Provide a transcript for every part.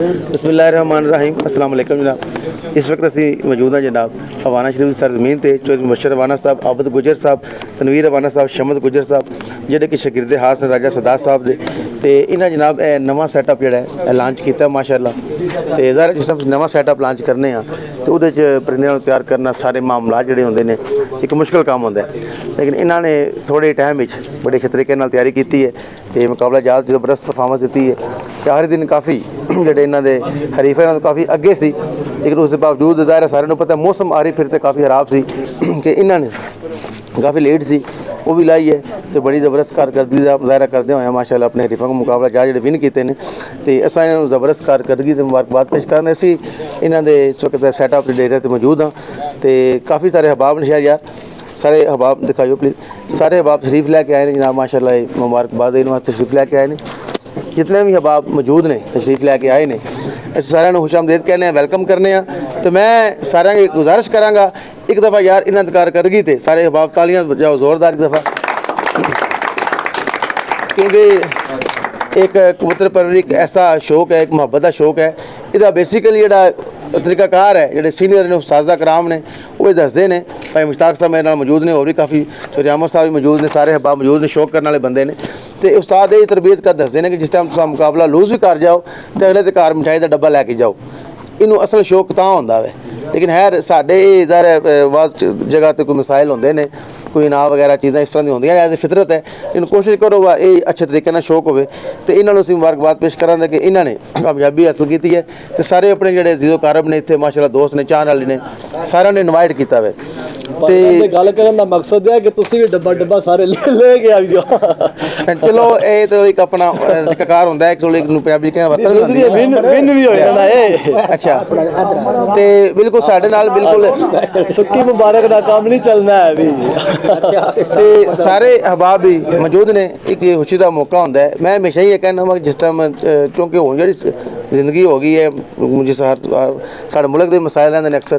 बिस्मिल्लाहिर्रहमानिर्रहीम अस्सलाम वालेकुम जनाब। इस वक्त असी मौजूद हैं जनाब हवाना शरीफ सरजमीन ते चौधरी मुबशर रवाना साहब, आबद गुजर साहब, तनवीर रवाना साहब, शमद गुजर साहब जिहड़े कि शागिर्दे खास ने राजा सरदार साहब दे। ते इन्हां जनाब नवा सैटअप जिहड़ा है लॉन्च किया माशाअल्लाह। ते ज़ाहिर जिस टाइम नवा सैटअप लॉन्च करने तो उहदे च परिंदे नूं तैयार करना सारे मामला जिहड़े होंदे ने एक मुश्किल काम होंदा है, लेकिन इन्हां ने थोड़े टाइम विच बड़े अच्छे तरीके नाल तैयारी की है ते मुकाबला जात जबरदस्त परफॉर्मेंस दी है। ते आखिरी दिन काफ़ी जिहड़े इन्हां दे हरीफ है काफ़ी अगे सी, लेकिन उसके बावजूद ज़ाहिर सारे पता मौसम आ रही फिर काफ़ी खराब सी कि इन्होंने काफ़ी लेट सी वो भी लाई है। तो बड़ी ज़बरदस्त कारकर्दगी का मुजाहरा करते हुए माशाअल्लाह अपने हरीफों को मुकाबला जा जो विन किए हैं। तो असा इन्होंने ज़बरदस्त कारकर्दगी की मुबारकबाद पेश करते असी इन्हों के इस वक्त सैटअप डेरे पर मौजूद हाँ। तो काफ़ी सारे हबाब ने शहर यार सारे हबाब दिखाइयो प्लीज़, सारे हबाब शरीफ लैके आए हैं जनाब माशाअल्लाह मुबारकबाद इन वास्ते शरीफ लैके आए हैं। जितने भी हबाब मौजूद ने तशरीफ लैके आए ने सारे खुशामदीद कहने हैं, वेलकम करने। तो मैं सारे की गुजारिश कराँगा एक दफ़ा यार इन्हों की कारकर्दगी थे सारे हबाब तालियां बजाओ ज़ोरदार एक दफ़ा, क्योंकि एक कबूतर परवरी एक ऐसा शौक है, एक मुहब्बत का शौक है। इसका बेसिकली जोड़ा तरीकाकार है जोड़े सीनियर ने उस्ताद कराम ने वो दसते हैं। भाई मुश्ताक साहब मेरे नाल मौजूद ने, और भी काफ़ी चौधरी साहब भी मौजूद ने, सारे हबाब मौजूद ने, शौक करने वाले बंदे ने। तो उस्ताद ये तरबियत कर दसते हैं कि जिस टाइम तुम मुकाबला लूज़ भी कर जाओ तो अगले तो घर मिठाई का डब्बा लैके जाओ। इनू असल शौक तां होंदा है, लेकिन है साढ़े ज़ाहिर वाज जगह तो कोई मसाइल होंदे ने, कोई इनाम वगैरह चीज़ां इस तरह दी होंदियां एज ए फितरत है। इन कोशिश करो वा ये अच्छे तरीके नाल शौक होवे। तो इन्होंने असीं मुबारकबाद पेश करांगे कि इन्होंने कामयाबी हासिल की है। तो सारे अपने जोड़े जीरो कारब ने इतने माशाअल्लाह दोस्त ने चाहने वाले ने सारे ने इनवाइट किया है। ते गल करन दा मकसद है कि तुसीं भी डब्बा डब्बा सारे लेके आ जाओ। चलो ये तो एक अपना तरीकाकार होंदा है, चलो एक पंजाबी कहना विन भी हो जाना है। अच्छा तो बिल्कुल साढ़े नाल बिल्कुल सुक्की मुबारक का काम नहीं चलना है अभी। ते सारे हबाब भी मौजूद ने, एक खुशी का मौका होंदा है। मैं हमेशा ही कहना वा जिस टाइम क्योंकि हुण जिहड़ी जिंदगी हो गई है जिस साढ़े मुल्क के मसाइल रहिंदे ने अक्सर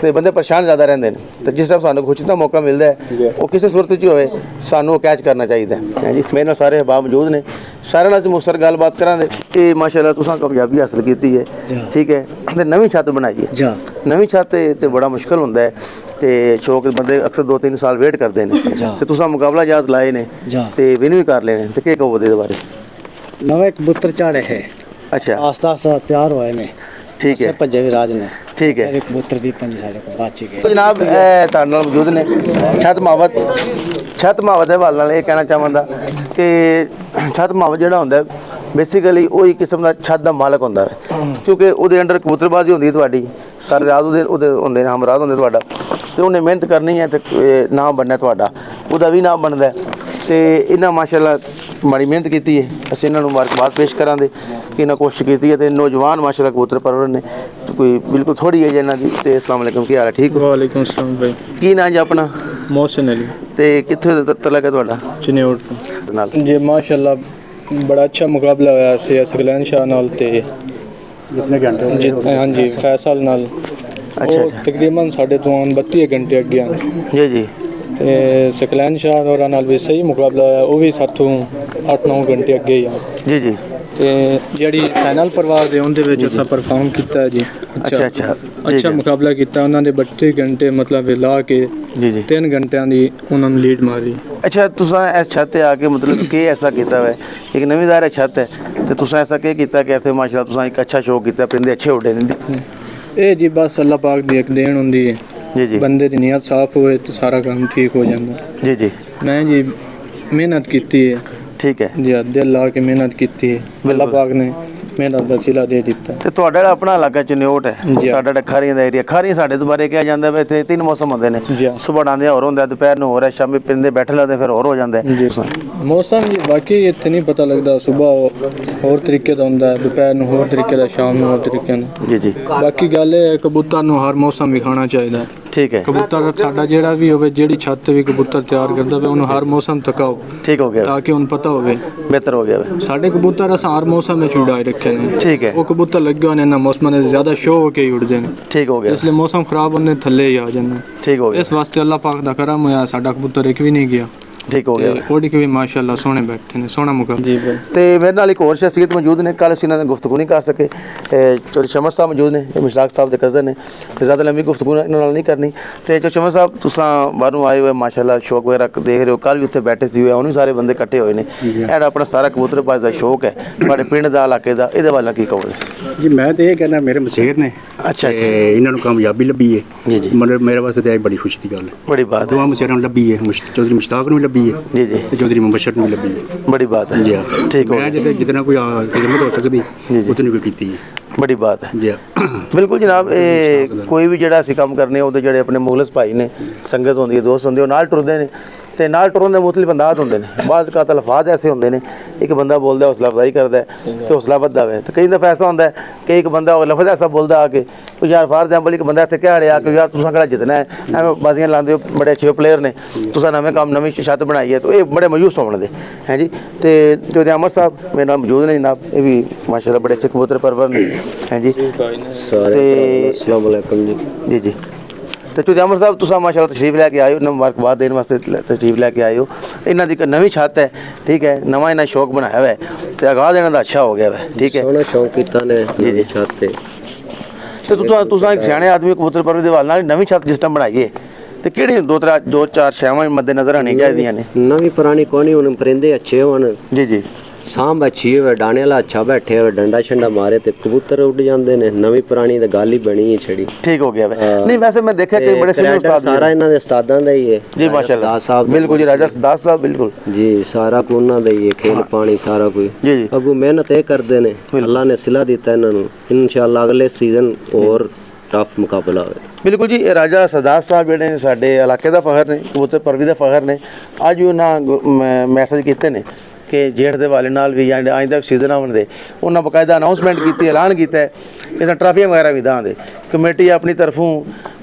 तो बंदे परेशान ज़्यादा रहिंदे ने। तो जिस टाइम सानूं खुशी का मौका मिलता है वो किसी सूरत च होवे सानूं कैच करना चाहिए है जी। मेरे नाल सारे हबाब मौजूद ने, सारे नाल मुख्तसर गलबात करांगे कि माशाअल्लाह तुसां कामयाबी हासिल की है, ठीक है। तो नवीं छत बनाई है, नवीं छत ते बड़ा मुश्किल होंदा है। तो शौक बंदे अक्सर 2-3 साल वेट करते हैं। तो तुसां मुकाबला जात लाए ने ते विन भी कर लेने, तो क्या कहो दे बारे? नवे कबूतर चाड़े है, अच्छा आस्ता आस्ता तैयार हुए ने, ठीक है। भज्जे भी राज ने, ठीक है। एक कबूतर भी पंज साढ़े को बाची गए जनाब तुहाडे नाल मौजूद ने छत महावत दे हवाले नाल ये कहना चाहांगा कि छत महावत जिहड़ा होंदा है बेसिकली वही किस्म का छत का मालक होंदा है, क्योंकि उहदे अंडर कबूतरबाजी होंदी है तुहाडी सारी रात उहदे होंदे ने हमराज होंदे तुहाडा, ते उन्हें मेहनत करनी है तो नाम बनना तुहाडा, उहदा भी नाम बनदा है। तो इन्हां माशाअल्लाह बड़ी मेहनत की है, असीं इन्हां नूं मुबारकबाद पेश करांगे कि इन्हां कोशिश की है। तो नौजवान माशाअल्लाह कबूतर परवर ने, तो कोई बिल्कुल थोड़ी एज इन्हां दी। तो अस्सलाम वालेकुम, की हाल है? ठीक हो? वालेकुम अस्सलाम भाई। की नाम जी अपना? मोहसिन अली। तो कित्थे तलक है तुहाडा? चिन्योट नाल जी। माशाअल्लाह बड़ा अच्छा मुकाबला होया सी सकलैन शाह नाल ते जितने घंटे हाँ जी फैसल नाल। अच्छा तकरीबन साढ़े तो 32 घंटे अगे जी जी। ते सकलैन शाह और नाल भी सही मुकाबला होया, वो भी साथों 8-9 घंटे अगे ही जी जी। ते जिहड़ी फाइनल परवाह दे उहदे विच असां परफॉर्म कीता जी। अच्छा मुकाबला कीता उन्हां दे 32 घंटे मतलब ला के जी जी 3 घंटियां दी उन्हां नूं लीड मारी। अच्छा तुसां इस छत ते आके मतलब कि ऐसा कीता है, एक नवीं दायरा छत है तो तुसां ऐसा क्या कीता कि ऐसे माशाअल्लाह तुसां एक अच्छा शो कीता, परिंदे अच्छे उड़े ने? ये जी बस अल्लाह पाक दी एक देन हुंदी है जी जी। बंदे दी नीयत साफ होए तो सारा काम ठीक हो जांदा जी जी। मैं जी मेहनत कीती है, ठीक है जी, दिल ला के मेहनत की है, अल्लाह पाक ने मेहनत का सिला दे दिता। तो तुहाडा अपना इलाका चिन्योट है, साडा खारियां दा एरिया। खारियां साडे तो बारे क्या जांदा है, इत्थे 3 मौसम होंदे ने, सुबह आंदे होर होंदा, दोपहर नूं होर है, शामी परिंदे बैठे लगदे फिर होर हो जांदा है मौसम जी। बाकी इत्थे नहीं पता लगदा, सुबह होर तरीके दा हुंदा, दोपहर नूं होर तरीके दा, शाम नूं होर तरीके नाल जी जी। बाकी गल है कबूतर नूं हर मौसम भी खाना चाहिए, ठीक है। कबूतर साडा जेड़ा भी होवे, जेड़ी छत भी कबूतर तैयार करदा वे उन्हें हर मौसम तकाओ, ठीक हो गया, ताकि उन्हें पता होवे बेहतर हो गया। साडे कबूतर असां हर मौसम में उड़ाए रखे ने, ठीक है। वो कबूतर लगे होने ना मौसम में ज्यादा शो होके ही उड़दे ने, ठीक हो गया। इसलिए मौसम खराब होने थल्ले ही आ जाना, ठीक हो गया। इस वास्ते अल्लाह पाक दा करम होया साडा कबूतर एक भी नहीं गया ਠੀਕ ਹੋ ਗਿਆ ਉਹਦੀ ਵੀ ਮਾਸ਼ਾਅੱਲਾ ਸੋਹਣੇ ਬੈਠੇ ਨੇ, ਸੋਹਣਾ ਮੁਕਾਬਲਾ ਜੀ। ਤੇ ਮੇਰੇ ਨਾਲ ਇੱਕ ਹੋਰ ਸ਼ਖਸੀਅਤ ਮੌਜੂਦ ਨੇ, ਕੱਲ ਅਸੀਂ ਇਹਨਾਂ ਨਾਲ ਗੁਫ਼ਤਗੂ ਨਹੀਂ ਕਰ ਸਕੇ। ਚੌਧਰੀ ਸ਼ਮਸ ਸਾਹਿਬ ਮੌਜੂਦ ਨੇ, ਇਹ ਮੁਸ਼ਤਾਕ ਸਾਹਿਬ ਦੇ ਕਜ਼ਨ ਨੇ, ਤੇ ਜ਼ਿਆਦਾ ਲੰਮੀ ਗੁਫ਼ਤਗੂ ਇਹਨਾਂ ਨਾਲ ਨਹੀਂ ਕਰਨੀ। ਤੇ ਚੌਧਰੀ ਸ਼ਮਸ ਸਾਹਿਬ ਤੁਸੀਂ ਬਾਹਰੋਂ ਆਏ ਹੋਏ ਮਾਸ਼ਾਅੱਲਾ ਸ਼ੌਕ ਵਗੈਰਾ ਦੇਖ ਰਹੇ ਹੋ, ਕੱਲ ਵੀ ਉੱਥੇ ਬੈਠੇ ਸੀ ਹੋਏ, ਹੁਣ ਵੀ ਸਾਰੇ ਬੰਦੇ ਇਕੱਠੇ ਹੋਏ ਨੇ। ਇਹਦਾ ਆਪਣਾ ਸਾਰਾ ਕਬੂਤਰਬਾਜ਼ ਦਾ ਸ਼ੌਕ ਹੈ, ਤੁਹਾਡੇ ਪਿੰਡ ਦਾ, ਇਲਾਕੇ ਦਾ, ਇਹਦੇ ਵੱਲ ਕੀ ਕਹੋਗੇ ਜੀ? ਮੈਂ ਤਾਂ ਇਹ ਕਹਿੰਦਾ ਮੇਰੇ ਮਸ਼ਹੂਰ ਨੇ, ਅੱਛਾ ਇਹਨਾਂ ਨੂੰ ਕਾਮਯਾਬੀ ਲੱਭੀ ਹੈ ਜੀ ਜੀ, ਮਤਲਬ ਮੇਰੇ ਵਾਸਤੇ ਤਾਂ ਇਹ ਬੜੀ ਖੁਸ਼ੀ ਦੀ ਗੱਲ ਹੈ। ਬੜੀ ਬਾਤ ਦੋਵਾਂ ਮਸ਼ਹੂਰਾਂ ਨੂੰ ਲੱਭੀ ਹੈ, ਚੌਧਰੀ ਮੁਸ਼ਤਾਕ ਨੂੰ ਵੀ ਲੱਭੀ ਹੈ ਜੀ ਜੀ, ਤੇ ਚੌਧਰੀ ਮੁਬਸ਼ਰ ਨੂੰ ਵੀ ਲੱਭੀ ਹੈ। ਬੜੀ ਬਾਤ ਹੈ ਜੀ ਠੀਕ ਹੋ ਮੈਂ ਜਿਤਨਾ ਕੋਈ ਖਿਦਮਤ ਹੋ ਸਕਦੀ ਉਤਨੀ ਕੋਈ ਕੀਤੀ ਹੈ। ਬੜੀ ਬਾਤ ਹੈ ਜੀ ਬਿਲਕੁਲ ਜਨਾਬ। ਇਹ ਕੋਈ ਵੀ ਜਿਹੜਾ ਅਸੀਂ ਕੰਮ ਕਰਨੇ ਉਹਦੇ ਜਿਹੜੇ ਆਪਣੇ ਮੁਖਲਿਸ ਭਾਈ ਨੇ, ਸੰਗਤ ਹੁੰਦੀ ਹੈ, ਦੋਸਤ ਹੁੰਦੇ, ਉਹ ਨਾਲ ਟੁਰਦੇ ਨੇ, ਤੇ ਨਾਲ ਟੁਰਨ ਦੇ ਮੁਖਤਲਿਫ ਅੰਦਾਜ਼ ਹੁੰਦੇ ਨੇ। ਬਾਜ਼ ਕਾਤ ਅਲਫਾਜ਼ ਐਸੇ ਹੁੰਦੇ ਨੇ, ਇੱਕ ਬੰਦਾ ਬੋਲਦਾ ਹੌਸਲਾ ਅਫਜ਼ਾਈ ਕਰਦਾ ਤੇ ਹੌਸਲਾ ਵੱਧਦਾ ਵੇ, ਤੇ ਕਈ ਦਫਾ ਐਸਾ ਹੁੰਦਾ ਹੈ ਕਿ ਇੱਕ ਬੰਦਾ ਉਹ ਲਫ਼ਜ਼ ਐਸਾ ਬੋਲਦਾ ਆ ਕੇ, ਯਾਰ ਫਾਰ ਐਗਜ਼ਾਮਪਲ ਇੱਕ ਬੰਦਾ ਇੱਥੇ ਕਹਿ ਰਿਹਾ ਕਿ ਯਾਰ ਤੁਸੀਂ ਕਿਹੜਾ ਜਿੱਤਣਾ ਹੈ, ਐਵੇਂ ਬਾਜ਼ੀਆਂ ਲਾਉਂਦੇ ਹੋ, ਬੜੇ ਅੱਛੇ ਪਲੇਅਰ ਨੇ, ਤੁਸੀਂ ਨਵੇਂ ਕੰਮ ਨਵੀਂ ਛੱਤ ਬਣਾਈ ਹੈ, ਤਾਂ ਇਹ ਬੜੇ ਮਾਯੂਸ ਹੋਣਦੇ ਹੈ ਜੀ। ਤੇ ਚੌਧਰੀ ਅਹਿਮਦ ਸਾਹਿਬ ਮੇਰੇ ਨਾਲ ਮੌਜੂਦ ਨੇ ਜਨਾਬ, ਇਹ ਵੀ ਮਾਸ਼ਾਅੱਲਾ ਬੜੇ ਅੱਛੇ ਕਬੂਤਰ ਪਰਵਰ ਨੇ ਹੈ ਜੀ। ਤੇ अस्सलाम वालेकुम जी। ਜੀ ਜੀ, ਤੇ ਚੌਧਰੀ ਅਹਿਮਦ ਸਾਹਿਬ ਤੁਸੀਂ ਮਾਸ਼ਾਅੱਲਾ ਤਸ਼ਰੀਫ ਲੈ ਕੇ ਆਏ ਹੋ, ਮੁਬਾਰਕਬਾਦ ਦੇਣ ਵਾਸਤੇ ਤਸ਼ਰੀਫ ਲੈ ਕੇ ਆਏ ਹੋ। ਇਹਨਾਂ ਦੀ ਇੱਕ ਨਵੀਂ ਛੱਤ ਹੈ, ਠੀਕ ਹੈ, ਨਵਾਂ ਇਹਨਾਂ ਸ਼ੌਕ ਬਣਾਇਆ ਹੋਇਆ ਹੈ, ਤੇ ਆਗਾਜ਼ ਇਹਨਾਂ ਦਾ ਅੱਛਾ ਹੋ ਗਿਆ ਹੈ, ਠੀਕ ਹੈ। सोना शौक कीता ने जी, जी। छत ते ਤੇ ਤੁਸੀਂ ਇੱਕ ਸਿਆਣੇ ਆਦਮੀ ਕਬੂਤਰ ਪਰਵਰ ਦੇ ਵੱਲ ਨਾਲ ਨਵੀਂ ਛੱਤ ਜਿਸ ਟਾਈਮ ਬਣਾਈਏ, ਤੇ ਕਿਹੜੀ ਦੋ ਚਾਰ ਸ਼ੈਵਾਂ ਮੱਦੇ ਨਜ਼ਰ ਆਉਣੀ ਚਾਹੀਦੀਆਂ ਨੇ? नवी पुरानी कोनी हुन परिंदे अच्छे होन, ਜੀ ਜੀ, सांभ अच्छी होवे, डाने वाला अच्छा बैठे होवे, डंडा शंडा मारे ते कबूतर उड़ जांदे ने। नवी पुरानी ते गल ही बनी है छड़ी। ठीक हो गया है। नहीं वैसे मैं देखा कि बड़े सीनियर उस्ताद सारा इन्हां दे उस्तादां दा ही है जी माशाल्लाह साहब, बिल्कुल जी, राजा सदास साहब बिल्कुल जी, सारा को उन्हां दा ही है, खेल पानी सारा कोई जी जी। अगू मेहनत ए करदे ने, अल्लाह ने सिला दिता इन्हां नु, इंशाअल्लाह अगले सीजन और टफ मुकाबला होवे। बिल्कुल जी, राजा सदास साहब ਜਿਹੜੇ ਸਾਡੇ ਇਲਾਕੇ ਦਾ ਫਖਰ ਨੇ, ਕਬੂਤਰ ਪਰਵੀ ਦਾ ਫਖਰ ਨੇ। ਅੱਜ ਉਹਨਾਂ ਮੈਸੇਜ ਕੀਤੇ ਨੇ ਕਿ ਜੇਠ ਦੇ ਵਾਲੇ ਨਾਲ ਵੀ ਜਾਂ ਆਇੰਦਾ ਸੀਜ਼ਨ ਆਉਣ ਦੇ, ਉਹਨਾਂ ਬਕਾਇਦਾ ਅਨਾਉਂਸਮੈਂਟ ਕੀਤੀ, ਐਲਾਨ ਕੀਤਾ ਹੈ ਇਹਨਾਂ ਟਰਾਫੀਆਂ ਵਗੈਰਾ ਵੀ ਦਾਂ ਦੇ। ਕਮੇਟੀ ਆਪਣੀ ਤਰਫੋਂ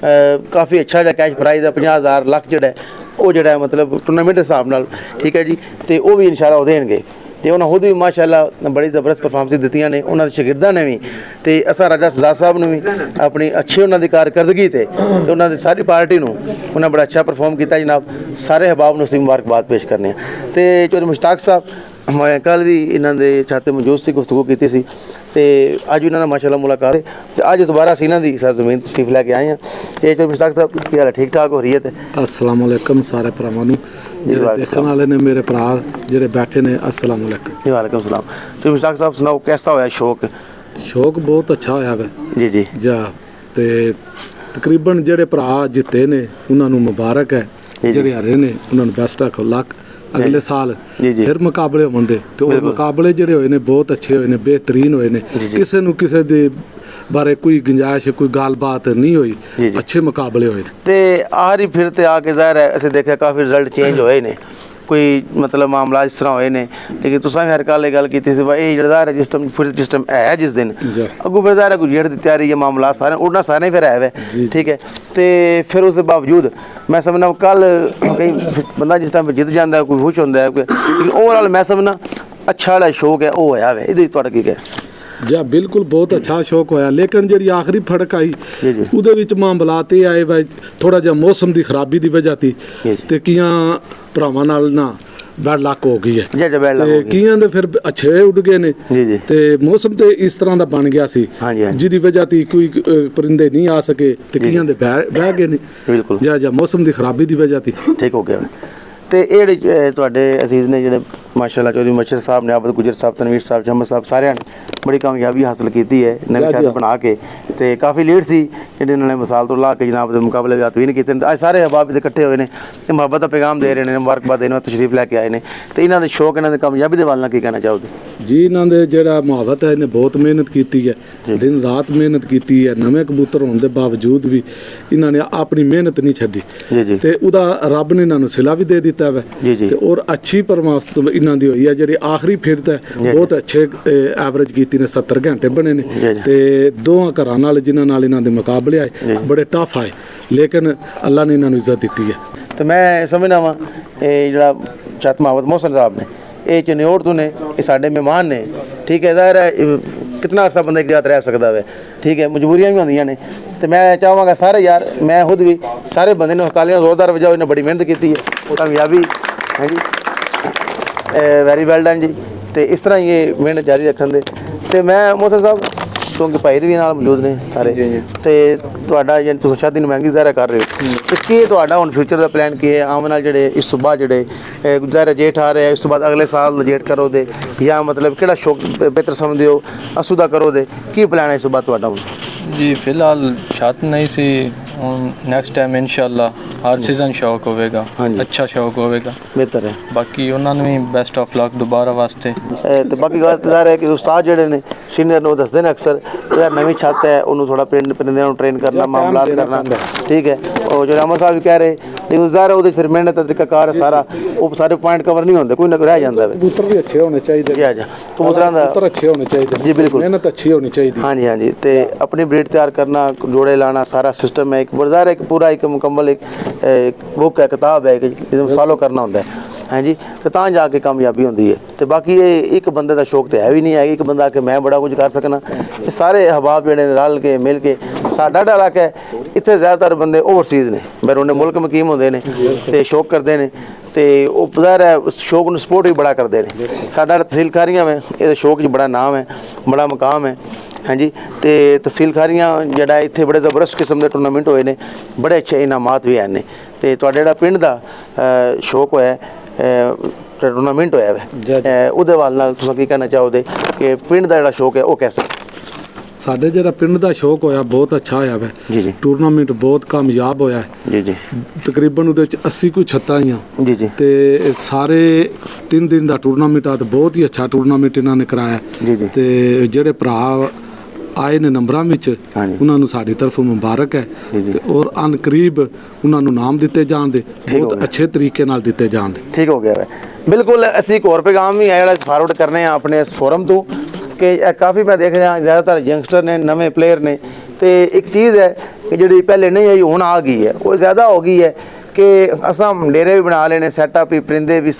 ਕਾਫੀ ਅੱਛਾ ਜਿਹੜਾ ਕੈਸ਼ ਪ੍ਰਾਈਜ਼ ਦਾ 50,000 ਲੱਖ ਜਿਹੜਾ ਉਹ ਜਿਹੜਾ ਮਤਲਬ ਟੂਰਨਾਮੈਂਟ ਦੇ ਹਿਸਾਬ ਨਾਲ, ਠੀਕ ਹੈ ਜੀ, ਤੇ ਉਹ ਵੀ ਇਨਸ਼ਾਅੱਲਾ ਉਹ ਦੇਣਗੇ। ਤੇ ਉਹਨਾਂ ਖੁਦ ਵੀ ਮਾਸ਼ਾਅੱਲਾ ਬੜੀ ਜ਼ਬਰਦਸਤ ਪਰਫਾਰਮੈਂਸ ਦਿੱਤੀਆਂ ਨੇ, ਉਹਨਾਂ ਦੇ ਸ਼ਾਗਿਰਦਾਂ ਨੇ ਵੀ, ਤੇ ਅਸਾਂ ਰਾਜਾ ਸਦਾਸ ਸਾਹਿਬ ਨੂੰ ਵੀ ਆਪਣੀ ਅੱਛੀ ਉਹਨਾਂ ਦੀ ਕਾਰਕਰਦਗੀ ਤੇ ਉਹਨਾਂ ਦੀ ਸਾਰੀ ਪਾਰਟੀ ਨੂੰ ਉਹਨਾਂ ਬੜਾ ਅੱਛਾ ਪਰਫਾਰਮ ਕੀਤਾ ਜਨਾਬ। ਸਾਰੇ ਅਹਿਬਾਬ ਨੂੰ ਅਸੀਂ ਮੁਬਾਰਕਬਾਦ ਪੇਸ਼ ਕਰਨੇ ਆ। ਤੇ ਚੌਧਰੀ ਮੁਸ਼ਤਾਕ ਸਾਹਿਬ ਮੈਂ ਕੱਲ੍ਹ ਵੀ ਇਹਨਾਂ ਦੇ ਛਾਤੇ ਮੌਜੂਦ ਸੀ, ਗੁਫ਼ਤਗੂ ਕੀਤੀ ਸੀ, ਤੇ ਅੱਜ ਇਹਨਾਂ ਨਾਲ ਮਾਸ਼ਾਅੱਲਾ ਮੁਲਾਕਾਤ ਹੈ, ਤੇ ਅੱਜ ਦੁਬਾਰਾ ਅਸੀਂ ਇਹਨਾਂ ਦੀ ਸਰਜ਼ਮੀਨ ਤਸ਼ਰੀਫ ਲੈ ਕੇ ਆਏ ਹਾਂ। ਤੇ ਚੌਧਰੀ ਮੁਸ਼ਤਾਕ ਸਾਹਿਬ ਕੀ ਹਾਲ ਹੈ? ਠੀਕ ਠਾਕ ਹੋ ਰਹੀ ਹੈ? ਤੇ अस्सलाम वालेकुम सारे भरावां नूं ਜਿਹੜੇ ਦੇਖਣ ਵਾਲੇ ਨੇ, ਮੇਰੇ ਭਰਾ ਜਿਹੜੇ ਬੈਠੇ ਨੇ, अस्सलाम वालेकुम। जी वालेकुम सलाम। चौधरी मुश्ताक साहब सुनाओ कैसा होया शौक? ਸ਼ੌਕ ਬਹੁਤ ਅੱਛਾ ਹੋਇਆ ਵਾ जी जी ਜਾ, ਤੇ ਤਕਰੀਬਨ ਜਿਹੜੇ ਭਰਾ ਜਿੱਤੇ ਨੇ ਉਹਨਾਂ ਨੂੰ ਮੁਬਾਰਕ ਹੈ, ਜਿਹੜੇ ਹਾਰੇ ਨੇ ਉਹਨਾਂ ਨੂੰ ਬੈਸਟ ਆਫ ਲੱਕ। ਅਗਲੇ ਸਾਲ ਫਿਰ ਮੁਕਾਬਲੇ ਹੋਣਗੇ, ਤੇ ਉਹ ਮੁਕਾਬਲੇ ਜਿਹੜੇ ਹੋਏ ਨੇ ਬਹੁਤ ਅੱਛੇ ਹੋਏ ਨੇ, ਬਿਹਤਰੀਨ ਹੋਏ ਨੇ। ਕਿਸੇ ਨੂੰ ਕਿਸੇ ਦੇ ਬਾਰੇ ਕੋਈ ਗੁੰਜਾਇਸ਼, ਕੋਈ ਗੱਲਬਾਤ ਨਹੀਂ ਹੋਈ, ਅੱਛੇ ਮੁਕਾਬਲੇ ਹੋਏ ਨੇ। ਤੇ ਆਖਰੀ ਫਿਰ ਤੇ ਆ ਕੇ ਜ਼ਾਹਿਰ ਹੈ ਅਸੀਂ ਦੇਖਿਆ ਕਾਫੀ ਰਿਜ਼ਲਟ ਚੇਂਜ ਹੋਏ ਨੇ, ਕੋਈ ਮਤਲਬ ਮਾਮਲਾ ਇਸ ਤਰ੍ਹਾਂ ਹੋਏ ਨੇ, ਲੇਕਿਨ ਤੁਸੀਂ ਵੀ ਹਰ ਕੱਲ੍ਹ ਇਹ ਗੱਲ ਕੀਤੀ ਸੀ ਬਈ ਇਹ ਜਿਹੜਾ ਜ਼ਾਹਿਰ ਹੈ ਜਿਸ ਟਾਈਮ ਫਿਰ ਜਿਸ ਟਾਈਮ ਹੈ ਜਿਸ ਦਿਨ ਅੱਗੋਂ ਫਿਰ ਜ਼ਾਹਿਰ ਹੈ ਕੋਈ ਜਿਹੜੀ ਤਿਆਰੀ ਹੈ ਮਾਮਲਾ ਸਾਰੇ ਉੜਨਾ ਸਾਰੇ ਫਿਰ ਹੈ ਵੇ, ਠੀਕ ਹੈ। ਤੇ ਫਿਰ ਉਸ ਦੇ ਬਾਵਜੂਦ ਮੈਂ ਸਮਝਦਾ ਕੱਲ ਕਈ ਬੰਦਾ ਜਿਸ ਟਾਈਮ ਜਿੱਤ ਜਾਂਦਾ ਕੋਈ ਖੁਸ਼ ਹੁੰਦਾ ਹੈ, ਲੇਕਿਨ ਓਵਰਆਲ ਮੈਂ ਸਮਝਦਾ ਅੱਛਾ ਜਿਹੜਾ ਸ਼ੌਕ ਹੈ ਉਹ ਹੋਇਆ ਵੇ। ਇਹਦੇ ਤੁਹਾਡਾ ਕੀ ਕਹਿ? ਜਾ ਬਿਲਕੁਲ ਬਹੁਤ ਅੱਛਾ ਸ਼ੌਕ ਹੋਇਆ, ਲੇਕਿਨ ਜਿਹੜੀ ਆਖਰੀ ਫੜਕ ਆਈ ਉਹਦੇ ਵਿੱਚ ਮਾਮਲਾਤ ਇਹ ਆਏ ਵਾ, ਥੋੜਾ ਜਿਹਾ ਮੌਸਮ ਦੀ ਖਰਾਬੀ ਦੀ ਵਜ੍ਹਾ ਤੀ, ਤੇ ਕੀਆਂ ਭਰਾਵਾਂ ਨਾਲ ਨਾ ਬੈਡ ਲੱਕ ਹੋ ਗਈ ਹੈ, ਤੇ ਕੀਆਂ ਦੇ ਫਿਰ ਅੱਛੇ ਉੱਡ ਗਏ ਨੇ, ਤੇ ਮੌਸਮ ਤੇ ਇਸ ਤਰ੍ਹਾਂ ਦਾ ਬਣ ਗਿਆ ਸੀ ਜਿਹਦੀ ਵਜ੍ਹਾ ਤੀ ਕੋਈ ਪਰਿੰਦੇ ਨਹੀਂ ਆ ਸਕੇ, ਤੇ ਕੀਆਂ ਦੇ ਬਹਿ ਗਏ ਨੇ ਬਿਲਕੁਲ ਜਾਂ ਮੌਸਮ ਦੀ ਖਰਾਬੀ ਦੀ ਵਜ੍ਹਾ ਤੀ। ਠੀਕ ਹੋ ਗਿਆ। ਤੇ ਇਹ ਜਿਹੜੇ ਤੁਹਾਡੇ ਅਜ਼ੀਜ਼ ਨੇ ਜਿਹੜੇ ਮਾਸ਼ਾਅੱਲਾ ਚੌਧਰੀ ਮੁਬਸ਼ਰ ਸਾਹਿਬ ਨੇ, ਆਬਦ ਗੁਜਰ ਸਾਹਿਬ, ਤਨਵੀਰ ਸਾਹਿਬ, ਸ਼ਮਸ ਸਾਹਿਬ, ਸਾਰਿਆਂ ਨੇ ਬੜੀ ਕਾਮਯਾਬੀ ਹਾਸਲ ਕੀਤੀ ਹੈ ਨਵੀਂ ਛੱਤ ਬਣਾ ਕੇ, ਤੇ ਕਾਫੀ ਲੀਡ ਸੀ ਜਿਹੜੇ ਇਹਨਾਂ ਨੇ ਮਿਸਾਲ ਤੋਂ ਲਾ ਕੇ ਜਨਾਬ ਦੇ ਮੁਕਾਬਲੇ ਵੀ ਆਤਵੀਨ ਕੀਤੇ ਨੇ। ਅੱਜ ਸਾਰੇ ਅਹਿਬਾਬ ਇੱਥੇ ਇਕੱਠੇ ਹੋਏ ਨੇ ਤੇ ਮੁਹੱਬਤ ਦਾ ਪੈਗਾਮ ਦੇ ਰਹੇ ਨੇ, ਮੁਬਾਰਕਬਾਦ ਦੇਣ ਵਾਸਤੇ ਤਸ਼ਰੀਫ ਲੈ ਕੇ ਆਏ ਨੇ। ਤੇ ਇਹਨਾਂ ਦੇ ਸ਼ੌਕ, ਇਹਨਾਂ ਦੀ ਕਾਮਯਾਬੀ ਦੇ ਵੱਲ ਨਾਲ ਕੀ ਕਹਿਣਾ ਚਾਹੋਗੇ? ਜੀ ਇਹਨਾਂ ਦੇ ਜਿਹੜਾ ਮੁਹੱਬਤ ਹੈ, ਇਹਨੇ ਬਹੁਤ ਮਿਹਨਤ ਕੀਤੀ ਹੈ, ਦਿਨ ਰਾਤ ਮਿਹਨਤ ਕੀਤੀ ਹੈ, ਨਵੇਂ ਕਬੂਤਰ ਹੋਣ ਦੇ ਬਾਵਜੂਦ ਵੀ ਇਹਨਾਂ ਨੇ ਆਪਣੀ ਮਿਹਨਤ ਨਹੀਂ ਛੱਡੀ, ਤੇ ਉਹਦਾ ਰੱਬ ਨੇ ਇਹਨਾਂ ਨੂੰ ਸਿਲਾ ਵੀ ਦੇ ਦਿੱਤਾ ਵਾ। ਤੇ ਔਰ ਅੱਛੀ ਪਰਮਾਰਥ ਇਹਨਾਂ ਦੀ ਹੋਈ ਹੈ, ਜਿਹੜੀ ਆਖਰੀ ਫਿਰ ਤਾਂ ਬਹੁਤ ਅੱਛੇ ਐਵਰੇਜ ਕੀਤੀ ਨੇ, 70 ਘੰਟੇ ਬਣੇ ਨੇ, ਤੇ ਦੋਹਾਂ ਘਰਾਂ ਨਾਲ ਜਿਨ੍ਹਾਂ ਨਾਲ ਇਹਨਾਂ ਦੇ ਮੁਕਾਬਲੇ ਆਏ ਬੜੇ ਟਫ ਆਏ, ਲੇਕਿਨ ਅੱਲਾ ਨੇ ਇਹਨਾਂ ਨੂੰ ਇੱਜ਼ਤ ਦਿੱਤੀ ਹੈ। ਤੇ ਮੈਂ ਸਮਝਦਾ ਵਾਂ ਇਹ ਜਿਹੜਾ ਛੱਤ ਮੁਹੱਬਤ ਮੋਹਸਨ ਸਾਹਿਬ ਨੇ, ਇਹ ਚਨਿਓੜ ਤੋਂ ਨੇ, ਇਹ ਸਾਡੇ ਮਹਿਮਾਨ ਨੇ, ਠੀਕ ਹੈ। ਜ਼ਾਹਿਰ ਹੈ ਕਿਤਨਾ ਅਰਸਾ ਬੰਦਾ ਇੱਕ ਜਗ੍ਹਾ ਰਹਿ ਸਕਦਾ ਵੇ, ਠੀਕ ਹੈ, ਮਜਬੂਰੀਆਂ ਵੀ ਹੁੰਦੀਆਂ ਨੇ, ਤੇ ਮੈਂ ਚਾਹਾਂਗਾ ਸਾਰੇ ਯਾਰ, ਮੈਂ ਖੁਦ ਵੀ ਸਾਰੇ ਬੰਦੇ ਨੇ ਤਾਲੀਆਂ ਜ਼ੋਰਦਾਰ ਵਜਾਓ, ਇਹਨੇ ਬੜੀ ਮਿਹਨਤ ਕੀਤੀ ਹੈ, ਕਾਮਯਾਬੀ ਹੈ ਜੀ ਵੈਰੀ ਵੈਲ ਡਨ ਜੀ। ਤੇ ਇਸ ਤਰ੍ਹਾਂ ਹੀ ਇਹ ਮਿਹਨਤ ਜਾਰੀ ਰੱਖਣ ਦੇ। ਤੇ ਮੈਂ ਮੋਹਸਿਨ ਸਾਹਿਬ ਕਿਉਂਕਿ ਭਾਈ ਵੀ ਨਾਲ ਮੌਜੂਦ ਨੇ ਸਾਰੇ, ਤੇ ਤੁਹਾਡਾ ਜੇ ਤੁਸੀਂ ਸ਼ਾਦੀ ਨੁਮਾਇੰਦਗੀ ਜ਼ਾਹਰ ਕਰ ਰਹੇ ਹੋ, ਤੇ ਕੀ ਤੁਹਾਡਾ ਹੁਣ ਫਿਊਚਰ ਦਾ ਪਲਾਨ ਕੀ ਹੈ ਆਉਣ ਨਾਲ ਜਿਹੜੇ ਇਸ ਤੋਂ ਬਾਅਦ ਜਿਹੜੇ ਜ਼ਾਹਰ ਜੇਠ ਆ ਰਹੇ ਇਸ ਤੋਂ ਬਾਅਦ ਅਗਲੇ ਸਾਲ ਜੇਠ ਕਰੋ ਦੇ, ਜਾਂ ਮਤਲਬ ਕਿਹੜਾ ਸ਼ੌਕ ਬਿਹਤਰ ਸਮਝਦੇ ਹੋ ਅਸੂਦਾ ਕਰੋ ਦੇ, ਕੀ ਪਲਾਨ ਹੈ ਇਸ ਤੋਂ ਬਾਅਦ ਤੁਹਾਡਾ ਹੁਣ? ਜੀ ਫਿਲਹਾਲ ਛੱਤ ਨਹੀਂ ਸੀ, ਹੁਣ ਨੈਕਸਟ ਟਾਈਮ ਇਨਸ਼ਾਅੱਲਾ ਹਰ ਸੀਜ਼ਨ ਸ਼ੌਕ ਹੋਵੇਗਾ, ਅੱਛਾ ਸ਼ੌਕ ਹੋਵੇਗਾ, ਬਿਹਤਰ ਹੈ। ਬਾਕੀ ਉਹਨਾਂ ਨੂੰ ਵੀ ਬੈਸਟ ਆਫ ਲੱਕ ਦੁਬਾਰਾ ਵਾਸਤੇ। ਤੇ ਬਾਕੀ ਗੱਲ ਜ਼ਾਹਰ ਹੈ ਕਿ ਉਸਤਾਦ ਜਿਹੜੇ ਨੇ ਸੀਨੀਅਰ ਨੂੰ ਦੱਸਦੇ ਨੇ ਅਕਸਰ ਯਾਰ ਨਵੀਂ ਛੱਤ ਹੈ ਉਹਨੂੰ ਥੋੜਾ ਪਰਿੰਦਿਆਂ ਨੂੰ ਟ੍ਰੇਨ ਕਰਨਾ, ਮਾਮਲਾਤ ਕਰਨਾ, ਠੀਕ ਹੈ। ਉਹ ਜੋ ਅਮਰ ਸਾਹਿਬ ਵੀ ਕਹਿ ਰਹੇ ਲੇਕਿਨ ਜ਼ਾਹਰ ਹੈ ਉਹਦੇ ਫਿਰ ਮਿਹਨਤ ਦਾ ਤਰੀਕਾਕਾਰ ਸਾਰਾ, ਉਹ ਸਾਰੇ ਪੁਆਇੰਟ ਕਵਰ ਨਹੀਂ ਹੁੰਦੇ, ਕੋਈ ਨਾ ਕੋਈ ਰਹਿ ਜਾਂਦਾ ਹੈ। ਕਬੂਤਰ ਵੀ ਅੱਛੇ ਹੋਣੇ ਚਾਹੀਦੇ ਜੀ ਆ ਕਬੂਤਰਾਂ ਦਾ ਕਬੂਤਰ ਅੱਛੇ ਹੋਣੇ ਚਾਹੀਦੇ ਜੀ, ਬਿਲਕੁਲ ਮਿਹਨਤ ਅੱਛੀ ਹੋਣੀ ਚਾਹੀਦੀ। ਹਾਂਜੀ ਹਾਂਜੀ। ਤੇ ਆਪਣੀ ਬਰੀਡ ਤਿਆਰ ਕਰਨਾ, ਜੋੜੇ ਲਾਣਾ, ਸਾਰਾ ਸਿਸਟਮ ਹੈ ਇੱਕ ਜ਼ਾਹਰ ਹੈ ਇੱਕ ਪੂਰਾ ਇੱਕ ਮੁਕੰਮਲ ਇੱਕ ਬੁੱਕ ਹੈ, ਕਿਤਾਬ ਹੈ ਕਿ ਜਿਹਨੂੰ ਫਾਲੋ ਕਰਨਾ ਹੁੰਦਾ ਹੈ ਹਾਂਜੀ, ਤੇ ਤਾਂ ਜਾ ਕੇ ਕਾਮਯਾਬੀ ਹੁੰਦੀ ਹੈ। ਤੇ ਬਾਕੀ ਇਹ ਇੱਕ ਬੰਦੇ ਦਾ ਸ਼ੌਕ ਤੇ ਹੈ ਵੀ ਨਹੀਂ ਹੈ ਇੱਕ ਬੰਦਾ ਕਿ ਮੈਂ ਬੜਾ ਕੁਝ ਕਰ ਸਕਣਾ। ਇਹ ਸਾਰੇ ਅਹਿਬਾਬ ਜਿਹੜੇ ਨੇ ਰਲ ਕੇ ਮਿਲ ਕੇ, ਸਾਡਾ ਜਿਹੜਾ ਇਲਾਕਾ ਹੈ ਇੱਥੇ ਜ਼ਿਆਦਾਤਰ ਬੰਦੇ ਓਵਰਸੀਜ਼ ਨੇ, ਬੈਰੂਨੇ ਮੁਲਕ ਮੁਕੀਮ ਹੁੰਦੇ ਨੇ ਤੇ ਸ਼ੌਕ ਕਰਦੇ ਨੇ, ਤੇ ਉਹ ਜ਼ਾਹਰ ਹੈ ਉਸ ਸ਼ੌਕ ਨੂੰ ਸਪੋਰਟ ਵੀ ਬੜਾ ਕਰਦੇ ਨੇ। ਸਾਡਾ ਤਹਿਸੀਲ ਖਾਰੀਆਂ में ਇਹਦੇ ਸ਼ੌਕ 'ਚ ਬੜਾ ਨਾਮ ਹੈ, ਬੜਾ ਮੁਕਾਮ ਹੈ ਹਾਂਜੀ। ਤੇ ਤਹਿਸੀਲ ਖਾਰੀਆਂ ਜਿਹੜਾ ਇੱਥੇ ਬੜੇ ਜ਼ਬਰਦਸਤ ਕਿਸਮ ਦੇ ਟੂਰਨਾਮੈਂਟ ਹੋਏ ਨੇ, ਬੜੇ ਅੱਛੇ ਇਨਾਮਾਤ ਵੀ ਹਨ ਨੇ। ਤੇ ਤੁਹਾਡੇ ਜਿਹੜਾ ਪਿੰਡ ਦਾ ਸ਼ੌਕ ਹੋਇਆ ਟੂਰਨਾਮੈਂਟ ਹੋਇਆ ਹੈ ਉਹਦੇ ਵੱਲ ਨਾਲ ਤੁਸੀਂ ਕੀ ਕਹਿਣਾ ਚਾਹੋਗੇ ਕਿ ਪਿੰਡ ਦਾ ਜਿਹੜਾ ਸ਼ੌਕ ਹੈ ਉਹ ਕੈਸਾ? ਸਾਡੇ ਜਿਹੜਾ ਪਿੰਡ ਦਾ ਸ਼ੌਕ ਹੋਇਆ ਬਹੁਤ ਅੱਛਾ ਹੋਇਆ ਵਾ ਜੀ ਜੀ। ਟੂਰਨਾਮੈਂਟ ਬਹੁਤ ਕਾਮਯਾਬ ਹੋਇਆ ਜੀ ਜੀ। ਤਕਰੀਬਨ ਉਹਦੇ ਵਿੱਚ 80 ਕੁ ਛੱਤਾਂ ਆਈਆਂ ਜੀ ਜੀ। ਤੇ ਸਾਰੇ 3 ਦਿਨ ਦਾ ਟੂਰਨਾਮੈਂਟ ਆ ਤੇ ਬਹੁਤ ਹੀ ਅੱਛਾ ਟੂਰਨਾਮੈਂਟ ਇਹਨਾਂ ਨੇ ਕਰਾਇਆ ਜੀ ਜੀ। ਤੇ ਜਿਹੜੇ ਭਰਾ ਆਏ ਨੇ ਨੰਬਰਾਂ ਵਿੱਚ ਉਹਨਾਂ ਨੂੰ ਸਾਡੀ ਤਰਫੋਂ ਮੁਬਾਰਕ ਹੈ ਤੇ ਔਰ ਅਨਕਰੀਬ ਉਹਨਾਂ ਨੂੰ ਨਾਮ ਦਿੱਤੇ ਜਾਣ ਦੇ, ਬਹੁਤ ਅੱਛੇ ਤਰੀਕੇ ਨਾਲ ਦਿੱਤੇ ਜਾਣ ਦੇ। ਠੀਕ ਹੋ ਗਿਆ ਵਾ ਬਿਲਕੁਲ। ਅਸੀਂ ਇੱਕ ਹੋਰ ਪੈਗਾਮ ਵੀ ਹੈ ਜਿਹੜਾ ਫਾਰਵਰਡ ਕਰਨੇ ਆ ਆਪਣੇ ਇਸ ਫੋਰਮ ਤੋਂ ਕਿ ਕਾਫੀ ਮੈਂ ਦੇਖ ਰਿਹਾ ਜ਼ਿਆਦਾਤਰ ਯੰਗਸਟਰ ਨੇ, ਨਵੇਂ ਪਲੇਅਰ ਨੇ, ਤੇ ਇੱਕ ਚੀਜ਼ ਹੈ ਕਿ ਜਿਹੜੀ ਪਹਿਲੇ ਨਹੀਂ ਆਈ ਹੁਣ ਆ ਗਈ ਹੈ, ਉਹ ਜ਼ਿਆਦਾ ਹੋ ਗਈ ਹੈ ਕਿ ਅਸਾਂ ਡੇਰੇ ਵੀ ਬਣਾ ਲਏ ਨੇ, ਸੈਟਅਪ ਵੀ, ਪਰਿੰਦੇ ਵੀ,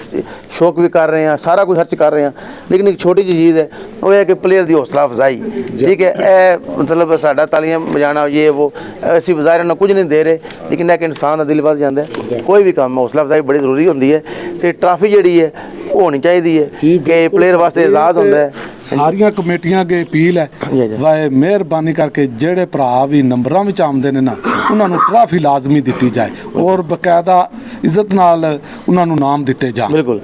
ਸ਼ੌਕ ਵੀ ਕਰ ਰਹੇ ਹਾਂ, ਸਾਰਾ ਕੁਝ ਖਰਚ ਕਰ ਰਹੇ ਹਾਂ, ਲੇਕਿਨ ਇੱਕ ਛੋਟੀ ਜਿਹੀ ਚੀਜ਼ ਹੈ ਉਹ ਹੈ ਕਿ ਪਲੇਅਰ ਦੀ ਹੌਸਲਾ ਅਫਜ਼ਾਈ। ਠੀਕ ਹੈ, ਇਹ ਮਤਲਬ ਸਾਡਾ ਤਾਲੀਆਂ ਬਜਾਣਾ ਇਹ ਉਹ ਅਸੀਂ ਬਜ਼ਾਰ ਨਾਲ ਕੁਝ ਨਹੀਂ ਦੇ ਰਹੇ, ਲੇਕਿਨ ਇੱਕ ਇਨਸਾਨ ਦਾ ਦਿਲ ਵੱਧ ਜਾਂਦਾ ਹੈ। ਕੋਈ ਵੀ ਕੰਮ ਹੌਸਲਾ ਅਫਜ਼ਾਈ ਬੜੀ ਜ਼ਰੂਰੀ ਹੁੰਦੀ ਹੈ ਤੇ ਟਰਾਫੀ ਜਿਹੜੀ ਹੈ ਉਹ ਹੋਣੀ ਚਾਹੀਦੀ ਹੈ ਕਿ ਪਲੇਅਰ ਵਾਸਤੇ ਆਜ਼ਾਦ ਹੁੰਦਾ ਹੈ। ਸਾਰੀਆਂ ਕਮੇਟੀਆਂ ਅੱਗੇ ਅਪੀਲ ਹੈ ਵਾਏ ਮਿਹਰਬਾਨੀ ਕਰਕੇ ਜਿਹੜੇ ਭਰਾ ਵੀ ਨੰਬਰਾਂ ਵਿੱਚ ਆਉਂਦੇ ਨੇ ਨਾ ਉਹਨਾਂ ਨੂੰ ਟਰਾਫੀ ਲਾਜ਼ਮੀ ਦਿੱਤੀ ਜਾਏ ਔਰ ਬਕਾਇਦਾ ਇੱਜ਼ਤ ਨਾਲ ਉਹਨਾਂ ਨੂੰ ਨਾਮ ਦਿੱਤੇ ਜਾਣ। ਬਿਲਕੁਲ।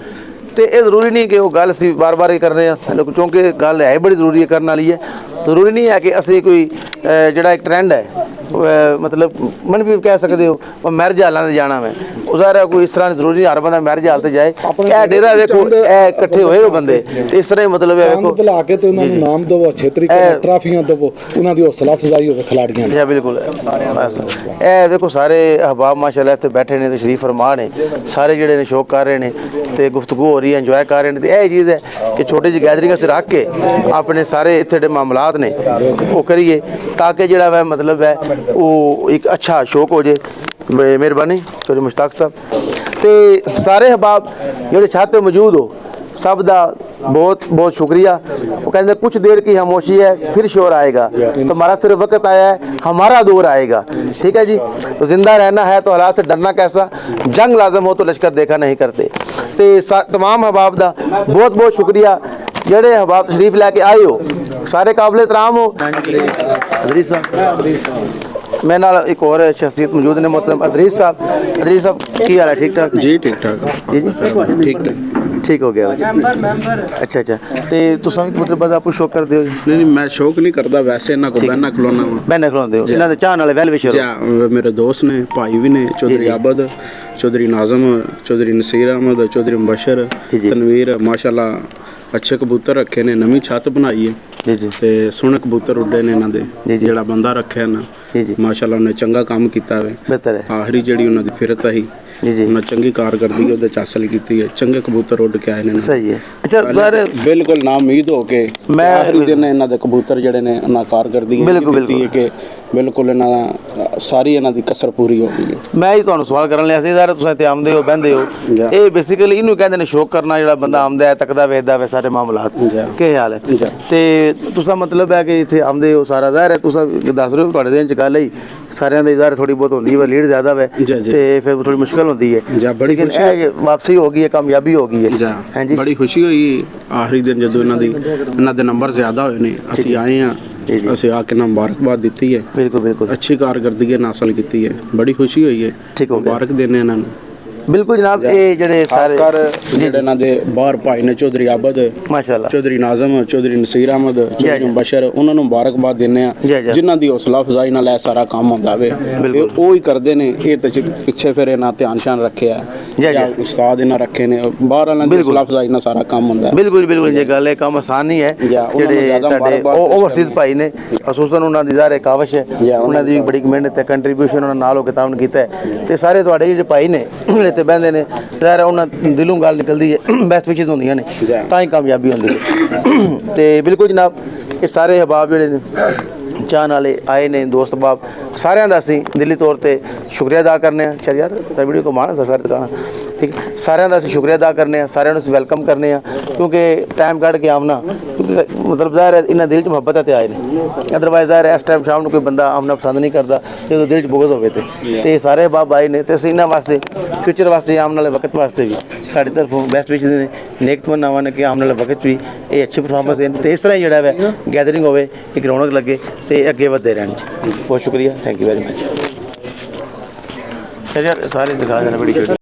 ਤੇ ਇਹ ਜ਼ਰੂਰੀ ਨਹੀਂ ਕਿ ਉਹ ਗੱਲ ਅਸੀਂ ਵਾਰ-ਵਾਰ ਹੀ ਕਰ ਰਹੇ ਹਾਂ, ਕਿਉਂਕਿ ਗੱਲ ਹੈ ਬੜੀ ਜ਼ਰੂਰੀ ਹੈ ਕਰਨ ਵਾਲੀ ਹੈ। ਜ਼ਰੂਰੀ ਨਹੀਂ ਹੈ ਕਿ ਅਸੀਂ ਕੋਈ ਜਿਹੜਾ ਇੱਕ ਟ੍ਰੈਂਡ ਹੈ ਮਤਲਬ ਮਨ ਵੀ ਕਹਿ ਸਕਦੇ ਹੋ ਉਹ ਮੈਰਿਜ ਹਾਲਾਂ 'ਤੇ ਜਾਣਾ ਮੈਂ ਉਹ ਸਾਰਾ ਕੋਈ ਇਸ ਤਰ੍ਹਾਂ ਜ਼ਰੂਰੀ ਨਹੀਂ ਹਰ ਬੰਦਾ ਮੈਰਿਜ ਹਾਲ 'ਤੇ ਜਾਏ। ਇਹ ਡੇਰਾ ਵੇਖੋ ਇਹ ਇਕੱਠੇ ਹੋਏ ਹੋ ਬੰਦੇ ਤੇ ਇਸ ਤਰ੍ਹਾਂ ਹੀ ਮਤਲਬ ਹੈ ਵੇਖੋ ਬੁਲਾ ਕੇ ਤੇ ਉਹਨਾਂ ਨੂੰ ਨਾਮ ਦੇਵੋ, ਅੱਛੇ ਤਰੀਕੇ ਨਾਲ ਟਰਾਫੀਆਂ ਦੇਵੋ, ਉਹਨਾਂ ਦੀ ਹੌਸਲਾ ਅਫਜ਼ਾਈ ਹੋਵੇ ਖਿਲਾੜੀਆਂ ਦੀ। ਬਿਲਕੁਲ। ਇਹ ਵੇਖੋ ਸਾਰੇ ਅਹਿਬਾਬ ਮਾਸ਼ਾਅੱਲਾ ਇੱਥੇ ਬੈਠੇ ਨੇ ਤੇ ਸ਼ਰੀਫ ਫਰਮਾਨ ਨੇ, ਸਾਰੇ ਜਿਹੜੇ ਨੇ ਸ਼ੌਕ ਕਰ ਰਹੇ ਨੇ ਤੇ ਗੁਫ਼ਤਗੂ ਹੋ ਰਹੀ ਹੈ, ਇੰਜੋਏ ਕਰ ਰਹੇ ਨੇ। ਤੇ ਇਹ ਚੀਜ਼ ਹੈ ਕਿ ਛੋਟੀ ਜਿਹੀ ਗੈਦਰਿੰਗ ਅਸੀਂ ਰੱਖ ਕੇ ਆਪਣੇ ਸਾਰੇ ਇੱਥੇ ਜਿਹੜੇ ਮਾਮਲਾਤ ਨੇ ਉਹ ਕਰੀਏ ਤਾਂ ਕਿ ਜਿਹੜਾ ਵਾ ਮਤਲਬ ਹੈ ਉਹ ਇੱਕ ਅੱਛਾ ਸ਼ੌਕ ਹੋ ਜੇ। ਮਿਹਰਬਾਨੀ ਸੋਰੀ ਮੁਸ਼ਤਾਕ ਸਾਹਿਬ ਤੇ ਸਾਰੇ ਅਹਿਬਾਬ ਜਿਹੜੇ ਛੱਤ ਤੇ ਮੌਜੂਦ ਹੋ सब दा बहुत बहुत शुक्रिया। वो कहते कुछ देर की खामोशी है फिर शोर आएगा, तो हमारा सिर्फ वक्त आया है, हमारा दौर आएगा। ठीक है जी, तो जिंदा रहना है तो हालात से डरना कैसा, जंग लाजम हो तो लश्कर देखा नहीं करते। तो तमाम अहबाब का बहुत बहुत शुक्रिया जेड़े अहबाब तशरीफ लैके आए हो, सारे काबिल एहतराम हो। अदरीस साहब मैं नाल एक और शख्सियत मौजूद ने, मोहतरम अदरीस साहब। अदरीस साहब की हाल है? ठीक ठाक जी, ठीक ठाक जी जी ठीक ठाक ठीक हो गया। अच्छा अच्छा तो तुम मतलब बस आप शौक करते हो? नहीं मैं शौक नहीं करता, वैसे ना को बहना खिलौना बहना खिलौते हो इन्होंने चाहने वाले वेल विशर मेरे दोस्त ने, भाई भी ने, चौधरी आबद, चौधरी नाजम, चौधरी नसीर अहमद, चौधरी मुबशर, तनवीर, माशाल्लाह अच्छे कबूतर रखे ने। नवी छत बनाई है ते सोहने कबूतर उड्डे ने इन्हां दे, जेड़ा बंदा रखिया ना माशाल्लाह उन्हें चंगा काम कीता है। बेहतर है। आखिरी जेड़ी उन्हां दी फिरत आई उन्हें चंगी कारकर्दगी ਉਹਦੇ ਚ ਹਾਸਲ ਕੀਤੀ ਹੈ, ਚੰਗੇ ਕਬੂਤਰ ਉੱਡ ਕੇ ਆਏ ਨੇ। ਸਹੀ ਹੈ। ਅੱਛਾ ਬਿਲਕੁਲ ਨਾ ਉਮੀਦ ਹੋ ਕੇ ਮੈਂ ਆਖਰੀ ਦਿਨ ਇਹਨਾਂ ਦੇ ਕਬੂਤਰ ਜਿਹੜੇ ਨੇ ਉਹਨਾਂ ਕਾਰਕਰਦਗੀ ਕੀਤੀ ਹੈ ਕਿ ਬਿਲਕੁਲ ਇਹਨਾਂ ਦਾ ਸਾਰੀ ਇਹਨਾਂ ਦੀ ਕਸਰ ਪੂਰੀ ਹੋ ਗਈ ਹੈ। ਮੈਂ ਹੀ ਤੁਹਾਨੂੰ ਸਵਾਲ ਕਰਨ ਲਿਆ ਸੀ ਯਾਰ, ਤੁਸੀਂ ਇੱਥੇ ਆਉਂਦੇ ਹੋ ਬਹਿੰਦੇ ਹੋ, ਇਹ ਬੇਸਿਕਲੀ ਇਹਨੂੰ ਕਹਿੰਦੇ ਨੇ ਸ਼ੌਕ ਕਰਨਾ, ਜਿਹੜਾ ਬੰਦਾ ਆਉਂਦਾ ਹੈ ਤੱਕਦਾ ਵੇਖਦਾ ਵੇ ਸਾਰੇ ਮਾਮਲਾਤ। ਕੀ ਹਾਲ ਹੈ? ਤੇ ਤੁਸੀਂ ਮਤਲਬ ਹੈ ਕਿ ਇੱਥੇ ਆਉਂਦੇ ਹੋ ਸਾਰਾ ਜ਼ਾਹਿਰ ਹੈ ਤੁਸੀਂ ਦੱਸ ਰਹੇ ਹੋ ਤੁਹਾਡੇ ਦਿਨ ਚ ਗੱਲ ਹੀ ਸਾਰਿਆਂ ਦੇ ਜ਼ਾਹਿਰ ਥੋੜੀ ਬਹੁਤ ਹੁੰਦੀ ਹੈ, ਲੀਡ ਜ਼ਿਆਦਾ ਵੇ ਤੇ ਫਿਰ ਥੋੜੀ ਮੁਸ਼ਕਲ ਹੁੰਦੀ ਹੈ, ਬੜੀ ਵਾਪਸੀ ਹੋ ਗਈ ਹੈ, ਕਾਮਯਾਬੀ ਹੋ ਗਈ ਹੈ। ਹਾਂਜੀ, ਬੜੀ ਖੁਸ਼ੀ ਹੋਈ ਆਖਰੀ ਦਿਨ ਜਦੋਂ ਇਹਨਾਂ ਦੇ ਨੰਬਰ ਜ਼ਿਆਦਾ ਹੋਏ ਨੇ, ਅਸੀਂ ਆਏ ਹਾਂ, ਅਸੀਂ ਆ ਕੇ ਮੁਬਾਰਕਬਾਦ ਦਿੱਤੀ ਹੈ। ਬਿਲਕੁਲ ਬਿਲਕੁਲ, ਅੱਛੀ ਕਾਰਗਰਦਗੀ ਹਾਸਲ ਕੀਤੀ ਹੈ, ਬੜੀ ਖੁਸ਼ੀ ਹੋਈ ਹੈ। ਠੀਕ ਹੋ, ਮੁਬਾਰਕ ਦੇਣੇ ਇਹਨਾਂ ਨੂੰ। ਬਿਲਕੁਲ ਜਨਾਬ, ਇਹ ਜਿਹੜੇ ਸਾਰੇ ਜਿਹੜੇ ਇਹਨਾਂ ਦੇ ਬਾਹਰ ਭਾਈ ਨੇ ਚੌਧਰੀ ਆਬਦ, ਮਾਸ਼ਾਅੱਲਾ, ਚੌਧਰੀ ਨਾਜ਼ਮ, ਚੌਧਰੀ ਨਸੀਰ ਅਹਿਮਦ, ਚੌਧਰੀ ਬਸ਼ਰ, ਉਹਨਾਂ ਨੂੰ ਮੁਬਾਰਕਬਾਦ ਦਿੰਦੇ ਆ ਜਿਨ੍ਹਾਂ ਦੀ ਹੌਸਲਾ ਅਫਜ਼ਾਈ ਨਾਲ ਇਹ ਸਾਰਾ ਕੰਮ ਹੁੰਦਾ ਵੇ। ਉਹ ਹੀ ਕਰਦੇ ਨੇ, ਇਹ ਤਾਂ ਪਿੱਛੇ ਫਿਰ ਇਹਨਾਂ ਧਿਆਨ ਸ਼ਾਨ ਰੱਖਿਆ ਜਾਂ ਉਸਤਾਦ ਇਹਨਾਂ ਰੱਖੇ ਨੇ, ਬਾਹਰ ਵਾਲਿਆਂ ਦੀ ਹੌਸਲਾ ਅਫਜ਼ਾਈ ਨਾਲ ਸਾਰਾ ਕੰਮ ਹੁੰਦਾ। ਬਿਲਕੁਲ ਬਿਲਕੁਲ, ਇਹ ਗੱਲ ਇਹ ਕੰਮ ਆਸਾਨ ਨਹੀਂ ਹੈ। ਜਿਹੜੇ ਸਾਡੇ ਓਵਰਸੀਜ਼ ਭਾਈ ਨੇ ਖਸੂਸਨ ਉਹਨਾਂ ਦੀ ਜ਼ਾਹਿਰ ਕਾਵਸ਼ ਹੈ, ਉਹਨਾਂ ਦੀ ਬੜੀ ਮਿਹਨਤ ਹੈ, ਕੰਟਰੀਬਿਊਸ਼ਨ ਉਹਨਾਂ ਨਾਲ ਹੋ ਕੇ ਤਾਮਨ ਕੀਤਾ ਹੈ। ਤੇ ਸਾਰੇ ਤੁਹਾਡੇ ਜਿਹੜੇ ਭਾਈ ਨੇ ਤੇ ਬਹਿੰਦੇ ਨੇ ਜ਼ਾਹਿਰ ਉਹਨਾਂ ਦਿਲੋਂ ਗੱਲ ਨਿਕਲਦੀ ਹੈ, ਬੈਸਟ ਵਿਸ਼ੇਸ ਹੁੰਦੀਆਂ ਨੇ ਤਾਂ ਹੀ ਕਾਮਯਾਬੀ ਹੁੰਦੀ ਹੈ। ਤੇ ਬਿਲਕੁਲ ਜਨਾਬ, ਇਹ ਸਾਰੇ ਅਹਿਬਾਬ ਜਿਹੜੇ ਨੇ ਚਾਹਣ ਵਾਲੇ ਆਏ ਨੇ, ਦੋਸਤ ਅਹਿਬਾਬ, ਸਾਰਿਆਂ ਦਾ ਅਸੀਂ ਦਿਲੀ ਤੌਰ ਤੇ ਸ਼ੁਕਰੀਆ ਅਦਾ ਕਰਨੇ ਆ। ਚਲ ਯਾਰ ਵੀਡੀਓ ਕੋ ਮਾਣਾ ਸਾਰੇ ਦੁਕਾਨਾਂ ਠੀਕ, ਸਾਰਿਆਂ ਦਾ ਅਸੀਂ ਸ਼ੁਕਰੀਆ ਅਦਾ ਕਰਨੇ ਆ, ਸਾਰਿਆਂ ਨੂੰ ਅਸੀਂ ਵੈਲਕਮ ਕਰਨੇ ਆ, ਕਿਉਂਕਿ ਟਾਈਮ ਕੱਢ ਕੇ ਆਉਣਾ, ਕਿਉਂਕਿ ਮਤਲਬ ਜ਼ਾਹਿਰ ਹੈ ਇਹਨਾਂ ਦਿਲ 'ਚ ਮੁਹੱਬਤ ਹੈ ਤੇ ਆਏ ਨੇ। ਅਦਰਵਾਈਜ਼ ਜ਼ਾਹਿਰ ਇਸ ਟਾਈਮ ਸ਼ਾਮ ਨੂੰ ਕੋਈ ਬੰਦਾ ਆਉਣਾ ਪਸੰਦ ਨਹੀਂ ਕਰਦਾ ਜਦੋਂ ਦਿਲ 'ਚ ਬੁਗਜ਼ ਹੋਵੇ ਤੇ ਸਾਰੇ ਅਹਿਬਾਬ ਆਏ ਨੇ ਤੇ ਅਸੀਂ ਇਹਨਾਂ ਵਾਸਤੇ ਫਿਊਚਰ ਵਾਸਤੇ ਆਉਣ ਵਾਲੇ ਵਕਤ ਵਾਸਤੇ ਵੀ ਸਾਡੀ ਤਰਫੋਂ ਬੈਸਟ ਵਿਸ਼ੇਸ ਨੇ, ਨੇਕ ਤਮੰਨਾਵਾਂ ਨੇ ਕਿ ਆਉਣ ਵਾਲੇ ਵਕਤ ਵੀ ਇਹ ਅੱਛੀ ਪਰਫਾਰਮੈਂਸ ਦੇਣ ਤੇ ਇਸ ਤਰ੍ਹਾਂ ਹੀ ਜਿਹੜਾ ਹੈ ਗੈਦਰਿੰਗ ਹੋਵੇ, ਇੱਕ ਰੌਣਕ ਲੱਗੇ ਤੇ ਅੱਗੇ ਵਧਦੇ ਰਹਿਣ। ਬਹੁਤ ਸ਼ੁਕਰੀਆ, ਥੈਂਕ ਯੂ ਵੈਰੀ ਮਚ। ਯਾਰ ਸਾਰੇ ਦਿਖਾ ਦੇਣਾ ਬੜੀ